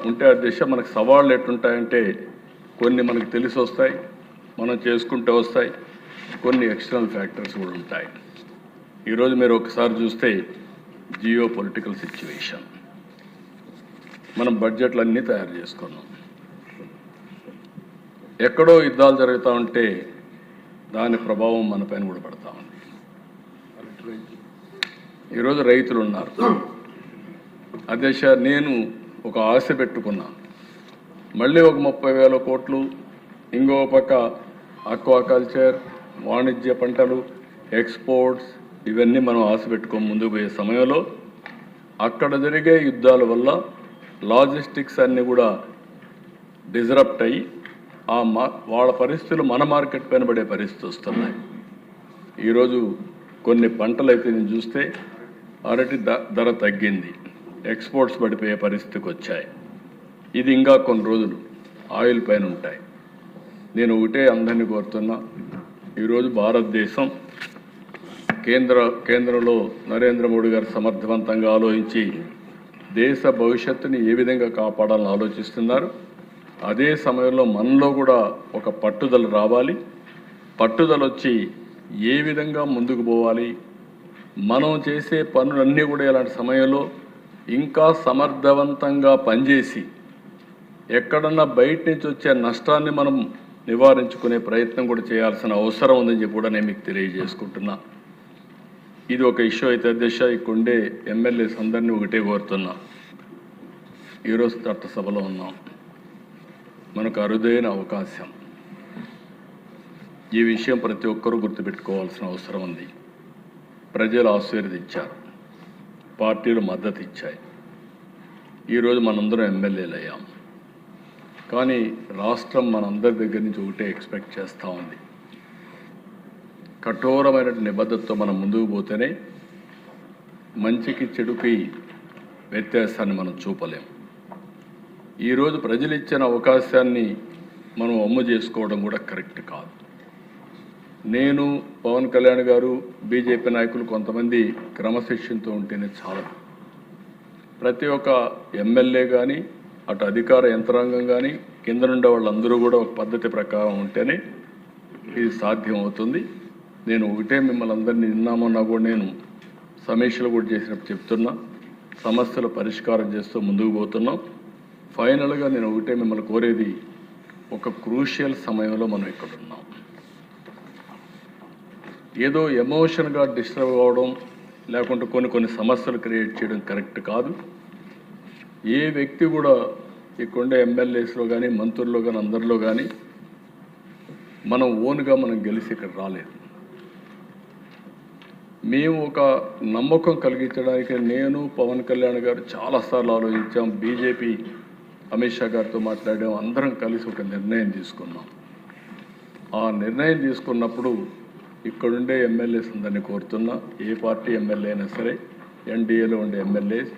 ఉంటే అధ్యక్ష మనకు సవాళ్ళు ఎట్లుంటాయంటే కొన్ని మనకు తెలిసి వస్తాయి, మనం చేసుకుంటూ వస్తాయి, కొన్ని ఎక్స్టర్నల్ ఫ్యాక్టర్స్ కూడా ఉంటాయి. ఈరోజు మీరు ఒకసారి చూస్తే జియో పొలిటికల్ సిచ్యువేషన్, మనం బడ్జెట్లు అన్నీ తయారు చేసుకున్నాం. ఎక్కడో యుద్ధాలు జరుగుతూ ఉంటే దాని ప్రభావం మన పైన కూడా పడతా ఉంది. ఈరోజు రైతులు ఉన్నారు అధ్యక్ష, నేను ఒక ఆశ పెట్టుకున్నా, మళ్ళీ ఒక 30,000 కోట్లు, ఇంకో పక్క అక్వాకల్చర్, వాణిజ్య పంటలు, ఎక్స్పోర్ట్స్, ఇవన్నీ మనం ఆశ పెట్టుకొని ముందుకు పోయే సమయంలో అక్కడ జరిగే యుద్ధాల వల్ల లాజిస్టిక్స్ అన్నీ కూడా డిజరప్ట్ అయ్యి వాళ్ళ పరిస్థితులు మన మార్కెట్ పైన పడే పరిస్థితి వస్తున్నాయి. ఈరోజు కొన్ని పంటలు అయితే నేను చూస్తే అరటి ధర తగ్గింది, ఎక్స్పోర్ట్స్ పడిపోయే పరిస్థితికి వచ్చాయి. ఇది ఇంకా కొన్ని రోజులు ఆయిల్ పైన ఉంటాయి. నేను ఒకటే అందరినీ కోరుతున్నా, ఈరోజు భారతదేశం కేంద్రంలో నరేంద్ర మోడీ గారు సమర్థవంతంగా ఆలోచించి దేశ భవిష్యత్తుని ఏ విధంగా కాపాడాలని ఆలోచిస్తున్నారు. అదే సమయంలో మనలో కూడా ఒక పట్టుదల రావాలి. పట్టుదల వచ్చి ఏ విధంగా ముందుకు పోవాలి, మనం చేసే పనులన్నీ కూడా ఇలాంటి సమయంలో ఇంకా సమర్థవంతంగా పనిచేసి ఎక్కడన్నా బయట నుంచి వచ్చే నష్టాన్ని మనం నివారించుకునే ప్రయత్నం కూడా చేయాల్సిన అవసరం ఉందని చెప్పి కూడా నేను మీకు తెలియజేసుకుంటున్నా. ఇది ఒక ఇష్యూ అయితే అధ్యక్ష, ఇక్కడుండే ఎమ్మెల్యేస్ అందరినీ ఒకటే కోరుతున్నా, ఈరోజు చట్టసభలో ఉన్నాం, మనకు అరుదైన అవకాశం. ఈ విషయం ప్రతి ఒక్కరూ గుర్తుపెట్టుకోవాల్సిన అవసరం ఉంది. ప్రజలు ఆశీర్వదించారు, పార్టీలు మద్దతు ఇచ్చాయి, ఈరోజు మనందరం ఎమ్మెల్యేలు అయ్యాం. కానీ రాష్ట్రం మనందరి దగ్గర నుంచి ఒకటే ఎక్స్పెక్ట్ చేస్తూ ఉంది, కఠోరమైన నిబద్ధతతో మనం ముందుకు పోతేనే మంచికి చెడుకి వ్యత్యాసాన్ని మనం చూపలేం. ఈరోజు ప్రజలు ఇచ్చిన అవకాశాన్ని మనం అమ్ము చేసుకోవడం కూడా కరెక్ట్ కాదు. నేను, పవన్ కళ్యాణ్ గారు, బీజేపీ నాయకులు కొంతమంది క్రమశిక్షణతో ఉంటేనే చాలదు. ప్రతి ఒక్క ఎమ్మెల్యే కానీ, అటు అధికార యంత్రాంగం కానీ, కింద నుండే వాళ్ళందరూ కూడా ఒక పద్ధతి ప్రకారం ఉంటేనే ఇది సాధ్యం అవుతుంది. నేను ఒకటే మిమ్మల్ని అందరినీ నిన్నామన్నా కూడా నేను సమీక్షలు కూడా చేసినప్పుడు చెప్తున్నా, సమస్యల పరిష్కారం చేస్తూ ముందుకు పోతున్నాం. ఫైనల్గా నేను ఒకటే మిమ్మల్ని కోరేది, ఒక క్రూషియల్ సమయంలో మనం ఇక్కడ ఉన్నాం. ఏదో ఎమోషన్గా డిస్టర్బ్ అవ్వడం, లేకుంటే కొన్ని సమస్యలు క్రియేట్ చేయడం కరెక్ట్ కాదు. ఏ వ్యక్తి కూడా ఇక్కడుండే ఎమ్మెల్యేస్లో కానీ, మంత్రుల్లో కానీ, అందరిలో కానీ మనం ఓన్గా మనం గెలిచి ఇక్కడ రాలేదు. మేము ఒక నమ్మకం కలిగించడానికి నేను, పవన్ కళ్యాణ్ గారు చాలాసార్లు ఆలోచించాం, బీజేపీ అమిత్ షా గారితో మాట్లాడాం, అందరం కలిసి ఒక నిర్ణయం తీసుకున్నాం. ఆ నిర్ణయం తీసుకున్నప్పుడు ఇక్కడుండే ఎమ్మెల్యేస్ అందరినీ కోరుతున్నా, ఏ పార్టీ ఎమ్మెల్యే అయినా సరే, ఎన్డీఏలో ఉండే ఎమ్మెల్యేస్,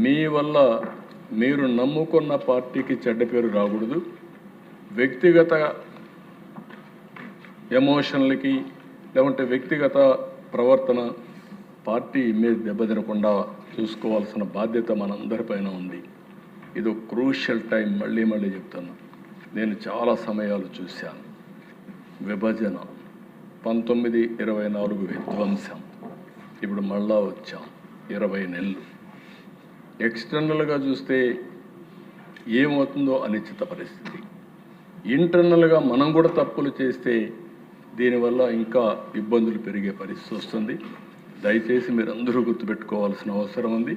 మీ వల్ల మీరు నమ్ముకున్న పార్టీకి చెడ్డ పేరు రాకూడదు. వ్యక్తిగత ఎమోషన్లకి లేకుంటే వ్యక్తిగత ప్రవర్తన, పార్టీ ఇమేజ్ దెబ్బతినకుండా చూసుకోవాల్సిన బాధ్యత మనందరిపైన ఉంది. ఇది ఒక క్రూషియల్ టైం. మళ్ళీ చెప్తున్నా, నేను చాలా సమయాలు చూశాను. విభజన, 1924 విధ్వంసం, ఇప్పుడు మళ్ళా వచ్చాం 20 నెలలు. ఎక్స్టర్నల్గా చూస్తే ఏమవుతుందో అనిశ్చిత పరిస్థితి, ఇంటర్నల్గా మనం కూడా తప్పులు చేస్తే దీనివల్ల ఇంకా ఇబ్బందులు పెరిగే పరిస్థితి వస్తుంది. దయచేసి మీరు అందరూ గుర్తుపెట్టుకోవాల్సిన అవసరం ఉంది.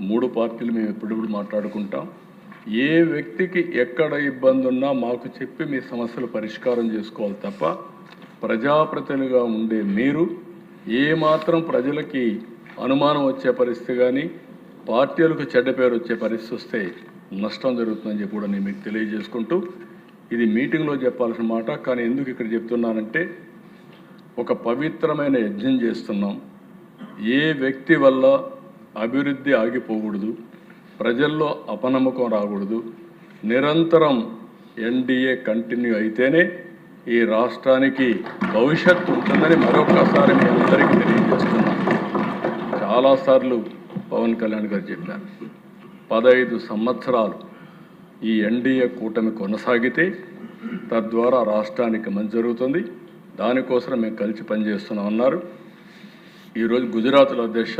3 పార్టీలు మేము ఎప్పుడెప్పుడు మాట్లాడుకుంటాం. ఏ వ్యక్తికి ఎక్కడ ఇబ్బంది ఉన్నా మాకు చెప్పి మీ సమస్యలు పరిష్కారం చేసుకోవాలి తప్ప, ప్రజాప్రతినిధిగా ఉండే మీరు ఏమాత్రం ప్రజలకి అనుమానం వచ్చే పరిస్థితి కానీ, పార్టీలకు చెడ్డ పేరు వచ్చే పరిస్థితి వస్తే నష్టం జరుగుతుందని చెప్పి కూడా నేను మీకు తెలియజేసుకుంటూ, ఇది మీటింగ్లో చెప్పాల్సిన మాట, కానీ ఎందుకు ఇక్కడ చెప్తున్నానంటే, ఒక పవిత్రమైన యజ్ఞం చేస్తున్నాం. ఏ వ్యక్తి వల్ల అభివృద్ధి ఆగిపోకూడదు, ప్రజల్లో అపనమ్మకం రాకూడదు. నిరంతరం ఎన్డీఏ కంటిన్యూ అయితేనే ఈ రాష్ట్రానికి భవిష్యత్తు ఉంటుందని మరొకసారి మీ అందరికీ తెలియజేస్తున్నాను. చాలాసార్లు పవన్ కళ్యాణ్ గారు చెప్పారు, 15 సంవత్సరాలు ఈ ఎన్డీఏ కూటమి కొనసాగితే తద్వారా రాష్ట్రానికి మంచి జరుగుతుంది. దానికోసం మేము కలిసి పనిచేస్తున్నామన్నారు. ఈరోజు గుజరాత్లో అధ్యక్ష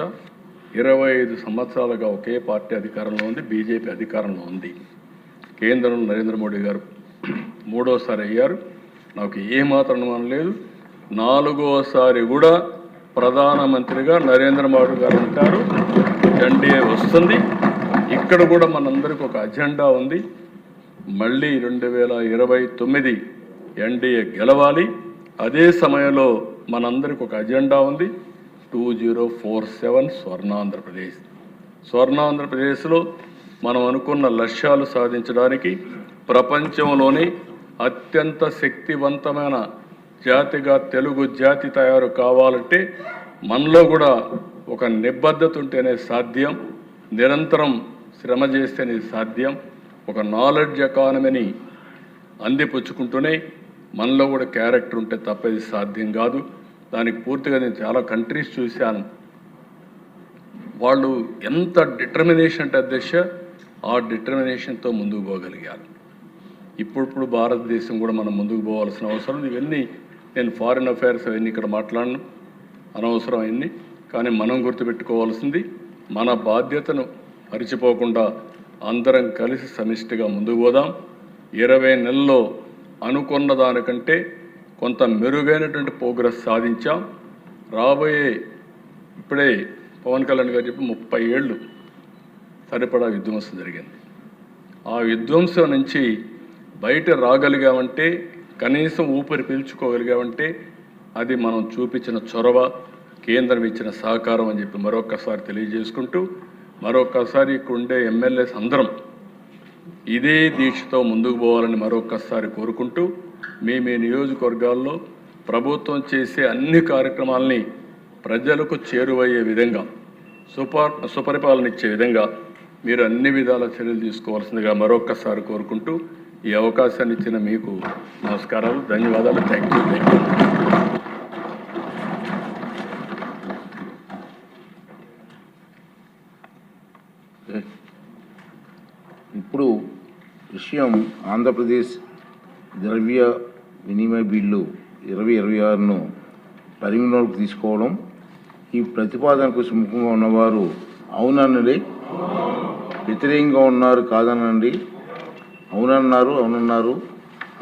25 సంవత్సరాలుగా ఒకే పార్టీ అధికారంలో ఉంది, బీజేపీ అధికారంలో ఉంది. కేంద్రంలో నరేంద్ర మోడీ గారు 3వసారి అయ్యారు. నాకు ఏమాత్రం అనుమానం లేదు. 4వసారి కూడా ప్రధానమంత్రిగా నరేంద్ర మోడీ గారు ఉంటారు. ఎన్డీఏ వస్తుంది. ఇక్కడ కూడా మనందరికీ ఒక అజెండా ఉంది. మళ్ళీ 2029 ఎన్డీఏ గెలవాలి. అదే సమయంలో మనందరికీ ఒక అజెండా ఉంది. 2047 స్వర్ణాంధ్రప్రదేశ్. స్వర్ణాంధ్రప్రదేశ్లో మనం అనుకున్న లక్ష్యాలు సాధించడానికి ప్రపంచంలోనే అత్యంత శక్తివంతమైన జాతిగా తెలుగు జాతి తయారు కావాలంటే మనలో కూడా ఒక నిబద్ధత ఉంటేనే సాధ్యం. నిరంతరం శ్రమ చేస్తేనే సాధ్యం. ఒక నాలెడ్జ్ ఎకానమీని అందిపుచ్చుకుంటూనే మనలో కూడా క్యారెక్టర్ ఉంటే తప్ప ఇది సాధ్యం కాదు. దానికి పూర్తిగా నేను చాలా కంట్రీస్ చూశాను. వాళ్ళు ఎంత డిటర్మినేషన్ అంటే అధ్యక్ష, ఆ డిటర్మినేషన్తో ముందుకు పోగలిగారు. ఇప్పుడు భారతదేశం కూడా మనం ముందుకు పోవాల్సిన అవసరం. ఇవన్నీ నేను ఫారిన్ అఫైర్స్ అవన్నీ ఇక్కడ మాట్లాడను, అనవసరం అవన్నీ. కానీ మనం గుర్తుపెట్టుకోవాల్సింది మన బాధ్యతను మరిచిపోకుండా అందరం కలిసి సమిష్టిగా ముందుకు పోదాం. 20 నెలల్లో అనుకున్న దానికంటే కొంత మెరుగైనటువంటి ప్రోగ్రెస్ సాధించాం. రాబోయే ఇప్పుడే పవన్ కళ్యాణ్ గారు చెప్పి 30 ఏళ్ళు సరిపడా విధ్వంసం జరిగింది. ఆ విధ్వంసం నుంచి బయట రాగలిగామంటే, కనీసం ఊపిరి పీల్చుకోగలిగామంటే అది మనం చూపించిన చొరవ, కేంద్రం ఇచ్చిన సహకారం అని చెప్పి మరొకసారి తెలియజేసుకుంటూ, మరొకసారి ఇక్కడ ఉండే ఎమ్మెల్యేస్ అందరం ఇదే దీక్షతో ముందుకు పోవాలని మరొకసారి కోరుకుంటూ, మీ నియోజకవర్గాల్లో ప్రభుత్వం చేసే అన్ని కార్యక్రమాలని ప్రజలకు చేరువయ్యే విధంగా, సుపరిపాలన ఇచ్చే విధంగా మీరు అన్ని విధాల చర్యలు తీసుకోవాల్సిందిగా మరొకసారి కోరుకుంటూ, ఈ అవకాశాన్ని ఇచ్చిన మీకు నమస్కారాలు, ధన్యవాదాలు. Thank you. ఇప్పుడు విషయం ఆంధ్రప్రదేశ్ ద్రవ్య వినిమయ బిల్లు 2026ను పరిగణలోకి తీసుకోవడం. ఈ ప్రతిపాదనకు సుముఖంగా ఉన్నవారు అవుననండి, వ్యతిరేకంగా ఉన్నారు కాదనండి. అవునన్నారు,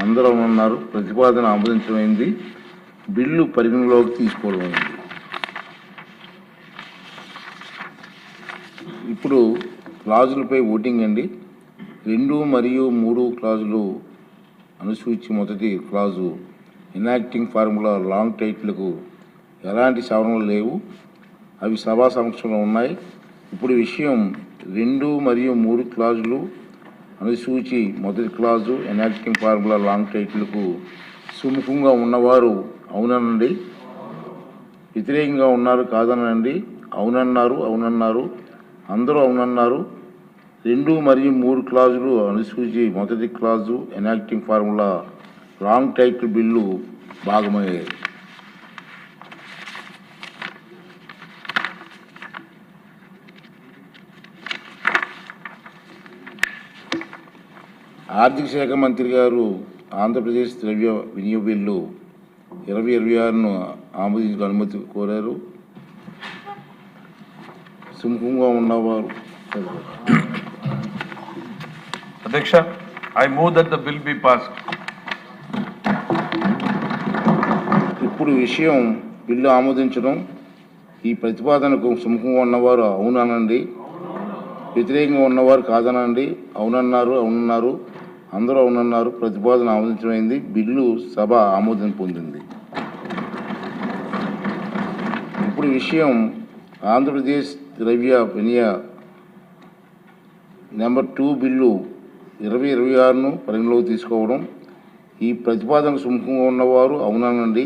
అందరూ అవునన్నారు. ప్రతిపాదన ఆమోదించమైంది. బిల్లు పరిగణలోకి తీసుకోవడం అయింది. ఇప్పుడు క్లాజులపై ఓటింగ్ అండి. 2 మరియు 3 క్లాజులు అనుసూచి మొదటి క్లాజు ఎనాక్టింగ్ ఫార్ములా లాంగ్ టైటిల్కు ఎలాంటి సవరణలు లేవు, అవి సభా సమక్షంలో ఉన్నాయి. ఇప్పుడు విషయం 2 మరియు 3 క్లాజులు అనుసూచి మొదటి క్లాజు ఎనాక్టింగ్ ఫార్ములా లాంగ్ టైటిల్కు సుముఖంగా ఉన్నవారు అవుననండి, వ్యతిరేకంగా ఉన్నారు కాదనండి. అవునన్నారు, అందరూ అవునన్నారు. 2 మరియు 3 క్లాజులు అనుసూచి మొదటి clause enacting formula long title bill భాగమయ్యాయి. ఆర్థిక శాఖ మంత్రి గారు ఆంధ్రప్రదేశ్ ద్రవ్య వినియోగ బిల్లు 2026ను ఆమోదించడానికి అనుమతి కోరారు. సుముఖంగా ఉన్నవారు అధ్యక్ష, I move that the bill be passed. ఇప్పుడు విషయం బిల్లు ఆమోదించడం. ఈ ప్రతిపాదనకు సుముఖంగా ఉన్నవారు అవుననండి, వ్యతిరేకంగా ఉన్నవారు కాదనండి. అవునన్నారు, అందరూ అవునన్నారు. ప్రతిపాదన ఆమోదించమైంది. బిల్లు సభ ఆమోదం పొందింది. ఇప్పుడు విషయం ఆంధ్రప్రదేశ్ ద్రవ్య వినియోగ నెంబర్ 2 బిల్లు 2026ను పరిగణలోకి తీసుకోవడం. ఈ ప్రతిపాదనకు సుముఖంగా ఉన్నవారు అవుననండి,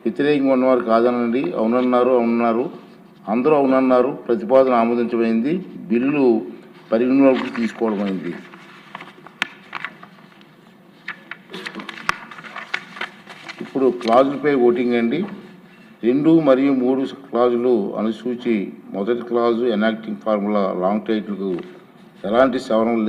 వ్యతిరేకంగా ఉన్నవారు కాదనండి. అవునన్నారు, అందరూ అవునన్నారు. ప్రతిపాదన ఆమోదించమైంది. బిల్లు పరిగణలోకి తీసుకోవడమైంది. ఇప్పుడు క్లాజులపై ఓటింగ్ అండి. 2 మరియు 3 క్లాజులు అనుసూచి మొదటి క్లాజు ఎనాక్టింగ్ ఫార్ములా లాంగ్ టైటిల్కు ఎలాంటి సవరణలు